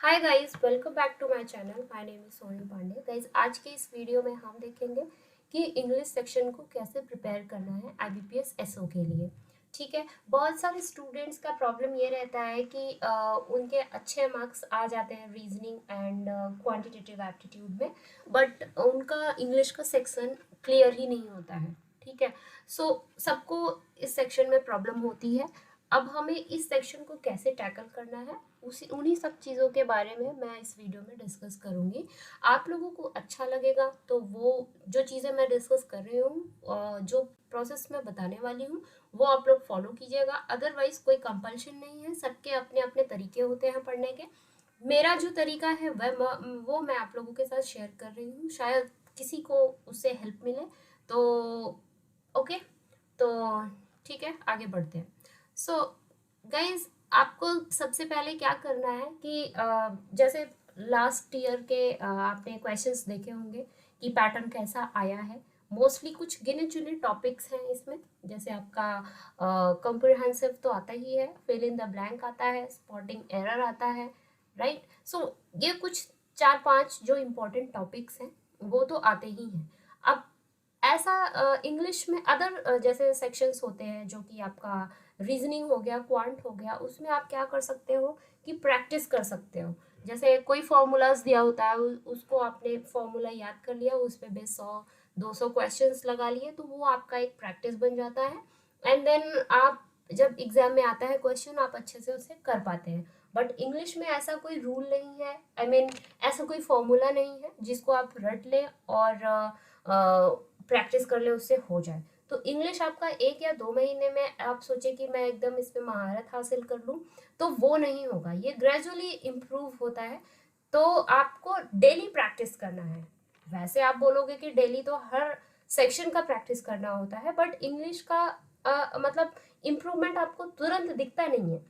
Hi guys, welcome back to my channel. My name is Soni Pandey. Guys, आज के इस video में हम देखेंगे कि इंग्लिश सेक्शन को कैसे प्रिपेयर करना है आईबीपीएस एसओ के लिए। ठीक है, बहुत सारे स्टूडेंट्स का प्रॉब्लम ये रहता है कि उनके अच्छे मार्क्स आ जाते हैं रीजनिंग एंड क्वांटिटेटिव एप्टीट्यूड में, बट उनका इंग्लिश का सेक्शन क्लियर ही नहीं होता है। ठीक है, सबको इस सेक्शन में प्रॉब्लम होती है। अब हमें इस सेक्शन को कैसे टैकल करना है, उसी उन्हीं सब चीज़ों के बारे में मैं इस वीडियो में डिस्कस करूँगी। आप लोगों को अच्छा लगेगा तो वो जो चीज़ें मैं डिस्कस कर रही हूँ, जो प्रोसेस मैं बताने वाली हूँ, वो आप लोग फॉलो कीजिएगा। अदरवाइज कोई कंपल्शन नहीं है, सबके अपने अपने तरीके होते हैं पढ़ने के। मेरा जो तरीका है वो मैं आप लोगों के साथ शेयर कर रही हूँ, शायद किसी को उससे हेल्प मिले। तो ओके, तो ठीक है, आगे बढ़ते हैं। सो गाइज, आपको सबसे पहले क्या करना है कि जैसे लास्ट ईयर के आपने क्वेश्चंस देखे होंगे कि पैटर्न कैसा आया है। मोस्टली कुछ गिने चुने टॉपिक्स हैं इसमें, जैसे आपका कॉम्प्रिहेंसिव तो आता ही है, फिल इन द ब्लैंक आता है, स्पॉटिंग एरर आता है, राइट। ये कुछ 4-5 जो इम्पोर्टेंट टॉपिक्स हैं वो तो आते ही हैं। अब ऐसा इंग्लिश में अदर जैसे सेक्शंस होते हैं, जो कि आपका रीजनिंग हो गया, क्वांट हो गया, उसमें आप क्या कर सकते हो कि प्रैक्टिस कर सकते हो। जैसे कोई फॉर्मूलाज दिया होता है, उसको आपने फॉर्मूला याद कर लिया, उस पे बेस 100-200 क्वेश्चंस लगा लिए, तो वो आपका एक प्रैक्टिस बन जाता है। एंड देन आप जब एग्जाम में आता है क्वेश्चन, आप अच्छे से उसे कर पाते हैं। बट इंग्लिश में ऐसा कोई रूल नहीं है, आई मीन ऐसा कोई फॉर्मूला नहीं है जिसको आप रट लें और प्रैक्टिस कर ले उससे हो जाए। तो इंग्लिश आपका 1 या 2 महीने में आप सोचे कि मैं एकदम इसमें महारत हासिल कर लूँ, तो वो नहीं होगा। ये ग्रेजुअली इम्प्रूव होता है, तो आपको डेली प्रैक्टिस करना है। वैसे आप बोलोगे कि डेली तो हर सेक्शन का प्रैक्टिस करना होता है, बट इंग्लिश का मतलब इम्प्रूवमेंट आपको तुरंत दिखता नहीं है।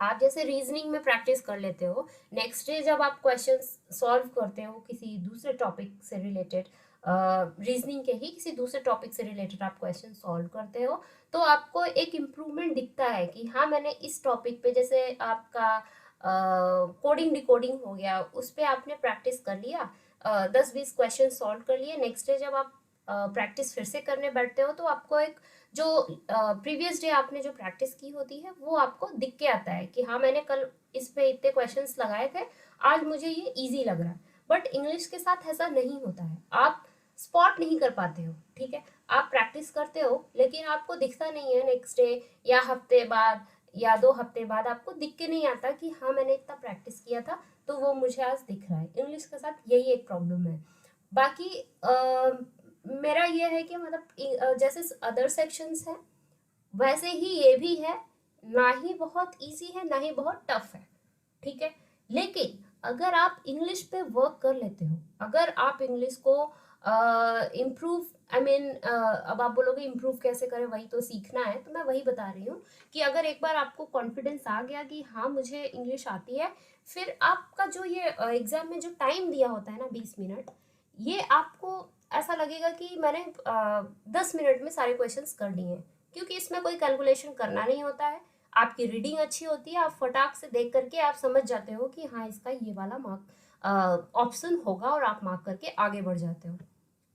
आप जैसे रीजनिंग में प्रैक्टिस कर लेते हो, नेक्स्ट डे जब आप क्वेश्चन सॉल्व करते हो किसी दूसरे टॉपिक से रिलेटेड, रीजनिंग के ही किसी दूसरे टॉपिक से रिलेटेड आप क्वेश्चन सॉल्व करते हो, तो आपको एक इम्प्रूवमेंट दिखता है कि हाँ, मैंने इस टॉपिक पे, जैसे आपका कोडिंग डिकोडिंग हो गया, उस पर आपने प्रैक्टिस कर लिया, 10-20 क्वेश्चन सॉल्व कर लिए। नेक्स्ट डे जब आप प्रैक्टिस फिर से करने बैठते हो, तो आपको एक जो प्रीवियस डे आपने जो प्रैक्टिस की होती है वो आपको दिख के आता है कि हाँ, मैंने कल इस पे इतने क्वेश्चंस लगाए थे, आज मुझे ये इजी लग रहा है। बट इंग्लिश के साथ ऐसा नहीं होता है, आप स्पॉट नहीं कर पाते हो। ठीक है, आप प्रैक्टिस करते हो लेकिन आपको दिखता नहीं है। नेक्स्ट डे या हफ्ते बाद या 2 हफ्ते बाद आपको दिख के नहीं आता कि हाँ, मैंने इतना प्रैक्टिस किया था तो वो मुझे आज दिख रहा है। इंग्लिश के साथ यही एक प्रॉब्लम है। बाकी मेरा ये है कि मतलब जैसे अदर सेक्शंस हैं वैसे ही ये भी है, ना ही बहुत इजी है ना ही बहुत टफ है। ठीक है, लेकिन अगर आप इंग्लिश पे वर्क कर लेते हो, अगर आप इंग्लिश को इम्प्रूव, आई मीन अब आप बोलोगे इम्प्रूव कैसे करें, वही तो सीखना है, तो मैं वही बता रही हूँ कि अगर एक बार आपको कॉन्फिडेंस आ गया कि हाँ, मुझे इंग्लिश आती है, फिर आपका जो ये एग्जाम में जो टाइम दिया होता है ना, 20 मिनट, ये आपको ऐसा लगेगा कि मैंने 10 मिनट में सारे क्वेश्चंस कर लिए हैं, क्योंकि इसमें कोई कैलकुलेशन करना नहीं होता है। आपकी रीडिंग अच्छी होती है, आप फटाक से देख करके आप समझ जाते हो कि हाँ, इसका ये वाला मार्क ऑप्शन होगा, और आप मार्क करके आगे बढ़ जाते हो।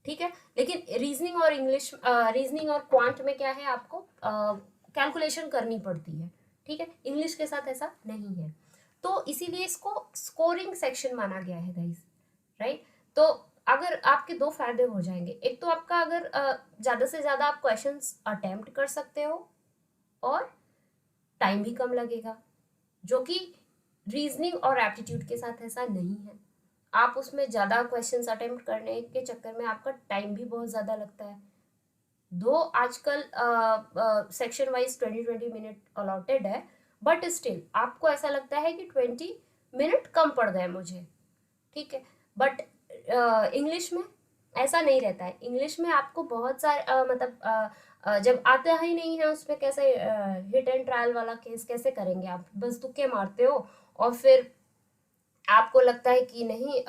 ठीक है, लेकिन रीजनिंग और क्वांट में क्या है, आपको कैलकुलेशन करनी पड़ती है। ठीक है, इंग्लिश के साथ ऐसा नहीं है, तो इसीलिए इसको स्कोरिंग सेक्शन माना गया है गाइस, राइट। तो अगर आपके दो फायदे हो जाएंगे, एक तो आपका अगर ज़्यादा से ज़्यादा आप क्वेश्चंस अटेम्प्ट कर सकते हो और टाइम भी कम लगेगा, जो कि रीजनिंग और एप्टीट्यूड के साथ ऐसा नहीं है। आप उसमें ज़्यादा क्वेश्चंस अटेम्प्ट करने के चक्कर में आपका टाइम भी बहुत ज़्यादा लगता है। दो आजकल सेक्शन वाइज 20-20 मिनट अलॉटेड है, बट स्टिल आपको ऐसा लगता है कि 20 मिनट कम पड़ गए मुझे। ठीक है, बट इंग्लिश में ऐसा नहीं रहता है। इंग्लिश में आपको बहुत सारे मतलब जब आता ही नहीं है उसमें कैसे हिट एंड ट्रायल वाला केस कैसे करेंगे, आप बस तुक्के मारते हो और फिर आपको लगता है कि नहीं,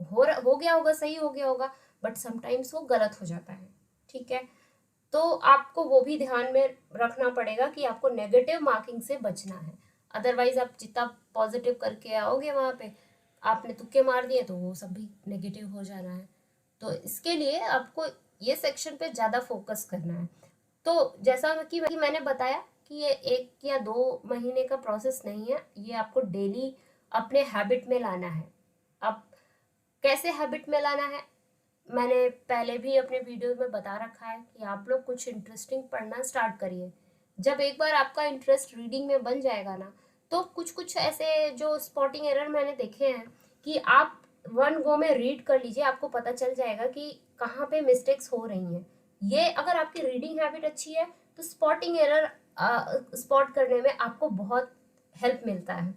हो गया होगा, सही हो गया होगा, बट समटाइम्स वो गलत हो जाता है। ठीक है, तो आपको वो भी ध्यान में रखना पड़ेगा कि आपको नेगेटिव मार्किंग से बचना है। अदरवाइज आप जितना पॉजिटिव करके आओगे वहाँ पे, आपने तुक्के मार दिए तो वो सब भी नेगेटिव हो जाना है। तो इसके लिए आपको ये सेक्शन पे ज़्यादा फोकस करना है। तो जैसा कि मैंने बताया कि ये 1 या 2 महीने का प्रोसेस नहीं है, ये आपको डेली अपने हैबिट में लाना है। अब कैसे हैबिट में लाना है, मैंने पहले भी अपने वीडियो में बता रखा है कि आप लोग कुछ इंटरेस्टिंग पढ़ना स्टार्ट करिए। जब एक बार आपका इंटरेस्ट रीडिंग में बन जाएगा ना, तो कुछ कुछ ऐसे जो स्पॉटिंग एरर मैंने देखे हैं कि आप वन गो में रीड कर लीजिए, आपको पता चल जाएगा कि कहाँ पे मिस्टेक्स हो रही हैं। ये अगर आपकी रीडिंग हैबिट अच्छी है तो स्पॉटिंग एरर स्पॉट करने में आपको बहुत हेल्प मिलता है।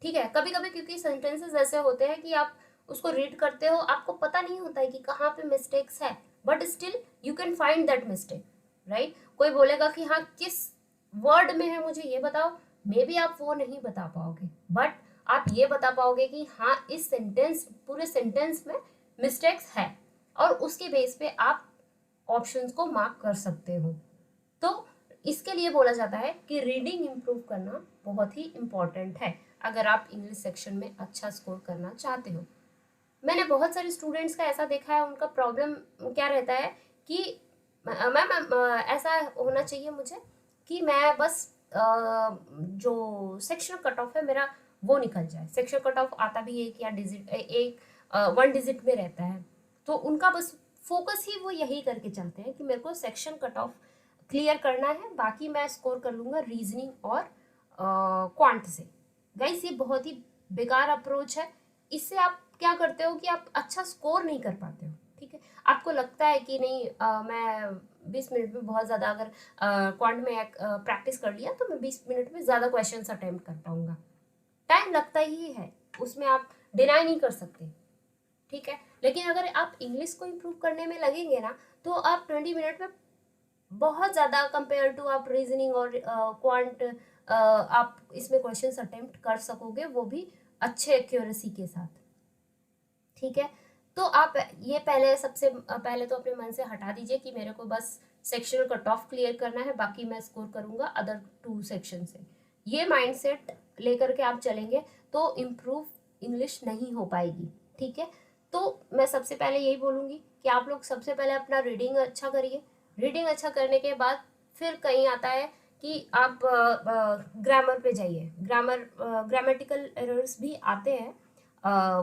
ठीक है, कभी कभी क्योंकि सेंटेंसेस ऐसे होते हैं कि आप उसको रीड करते हो, आपको पता नहीं होता है कि कहाँ पे मिस्टेक्स है, but still you can find that mistake, right. कोई बोलेगा कि हाँ किस वर्ड में है मुझे ये बताओ, मे बी आप वो नहीं बता पाओगे, बट आप ये बता पाओगे कि हाँ इस सेंटेंस, पूरे सेंटेंस में मिस्टेक्स है, और उसके बेस पे आप ऑप्शंस को मार्क कर सकते हो। तो इसके लिए बोला जाता है कि रीडिंग इम्प्रूव करना बहुत ही इम्पॉर्टेंट है अगर आप इंग्लिश सेक्शन में अच्छा स्कोर करना चाहते हो। मैंने बहुत सारे स्टूडेंट्स का ऐसा देखा है, उनका प्रॉब्लम क्या रहता है कि मैम ऐसा होना चाहिए मुझे कि मैं बस जो सेक्शन कट ऑफ है मेरा वो निकल जाए। सेक्शन कट ऑफ आता भी एक या डिजिट, एक 1 डिजिट में रहता है, तो उनका बस फोकस ही वो यही करके चलते हैं कि मेरे को सेक्शन कट ऑफ क्लियर करना है, बाकी मैं स्कोर कर लूँगा रीजनिंग और क्वांट से। गाइस ये बहुत ही बेकार अप्रोच है। इससे आप क्या करते हो कि आप अच्छा स्कोर नहीं कर पाते हो। ठीक है, आपको लगता है कि नहीं मैं 20 मिनट में बहुत ज़्यादा अगर क्वांट में प्रैक्टिस कर लिया तो मैं 20 मिनट में ज़्यादा क्वेश्चन अटेम्प्ट कर पाऊंगा। टाइम लगता ही है, उसमें आप डिनाई नहीं कर सकते। ठीक है, लेकिन अगर आप इंग्लिश को इम्प्रूव करने में लगेंगे ना, तो आप 20 मिनट में बहुत ज़्यादा कंपेयर टू आप रीजनिंग और क्वांट आप इसमें क्वेश्चंस अटेम्प्ट कर सकोगे, वो भी अच्छे एक्यूरेसी के साथ। ठीक है, तो आप ये पहले सबसे पहले तो अपने मन से हटा दीजिए कि मेरे को बस सेक्शनल कट ऑफ क्लियर करना है, बाकी मैं स्कोर करूंगा अदर 2 सेक्शन से। ये माइंडसेट लेकर के आप चलेंगे तो इम्प्रूव इंग्लिश नहीं हो पाएगी। ठीक है, तो मैं सबसे पहले यही बोलूँगी कि आप लोग सबसे पहले अपना रीडिंग अच्छा करिए। रीडिंग अच्छा करने के बाद फिर कहीं आता है कि आप ग्रामर पे जाइए। ग्रामेटिकल एरर्स भी आते हैं,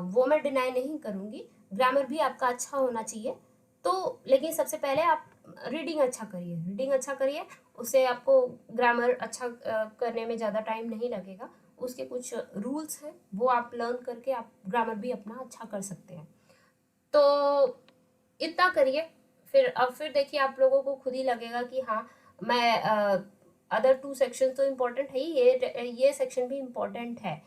वो मैं डिनाई नहीं करूँगी, ग्रामर भी आपका अच्छा होना चाहिए। तो लेकिन सबसे पहले आप रीडिंग अच्छा करिए, रीडिंग अच्छा करिए, उससे आपको ग्रामर अच्छा करने में ज़्यादा टाइम नहीं लगेगा। उसके कुछ रूल्स हैं, वो आप लर्न करके आप ग्रामर भी अपना अच्छा कर सकते हैं। तो इतना करिए, फिर देखिए आप लोगों को खुद ही लगेगा कि हाँ मैं अदर 2 सेक्शन तो इम्पोर्टेंट है ही, ये सेक्शन भी इम्पोर्टेंट है।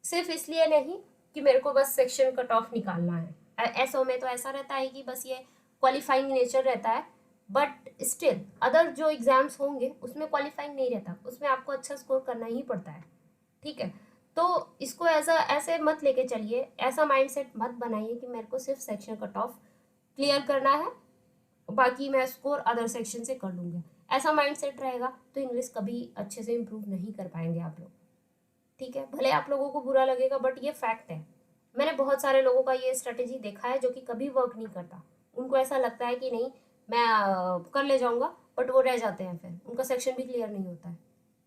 सिर्फ इसलिए नहीं कि मेरे को बस सेक्शन कट ऑफ निकालना है। एसओ में तो ऐसा रहता है कि बस ये क्वालिफाइंग नेचर रहता है, बट स्टिल अदर जो एग्जाम्स होंगे उसमें क्वालिफाइंग नहीं रहता, उसमें आपको अच्छा स्कोर करना ही पड़ता है। ठीक है, तो इसको ऐसे मत लेके चलिए, ऐसा माइंडसेट मत बनाइए कि मेरे को सिर्फ सेक्शन कट ऑफ क्लियर करना है, बाकी मैं स्कोर अदर सेक्शन से कर लूँगा। ऐसा माइंडसेट रहेगा तो इंग्लिश कभी अच्छे से इम्प्रूव नहीं कर पाएंगे आप लोग। ठीक है, भले आप लोगों को बुरा लगेगा बट ये फैक्ट है। मैंने बहुत सारे लोगों का ये स्ट्रेटेजी देखा है जो कि कभी वर्क नहीं करता। उनको ऐसा लगता है कि नहीं मैं कर ले जाऊंगा, बट वो रह जाते हैं, फिर उनका सेक्शन भी क्लियर नहीं होता है।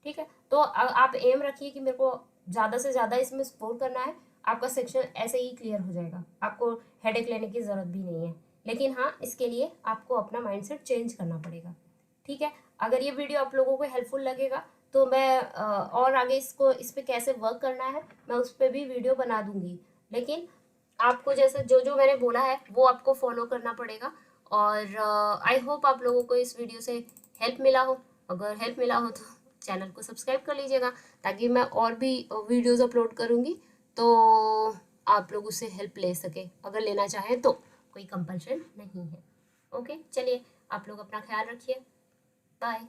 ठीक है, तो आप एम रखिए कि मेरे को ज़्यादा से ज़्यादा इसमें स्कोर करना है, आपका सेक्शन ऐसे ही क्लियर हो जाएगा, आपको हेडेक लेने की ज़रूरत भी नहीं है। लेकिन हाँ, इसके लिए आपको अपना माइंडसेट चेंज करना पड़ेगा। ठीक है, अगर ये वीडियो आप लोगों को हेल्पफुल लगेगा तो मैं और आगे इस पे कैसे वर्क करना है मैं उस पर भी वीडियो बना दूंगी। लेकिन आपको जैसे जो जो मैंने बोला है वो आपको फॉलो करना पड़ेगा। और आई होप आप लोगों को इस वीडियो से हेल्प मिला हो। अगर हेल्प मिला हो तो चैनल को सब्सक्राइब कर लीजिएगा, ताकि मैं और भी वीडियोस अपलोड करूँगी तो आप लोग उससे हेल्प ले सके, अगर लेना चाहें तो, कोई कंपल्शन नहीं है। ओके, चलिए आप लोग अपना ख्याल रखिए, बाय।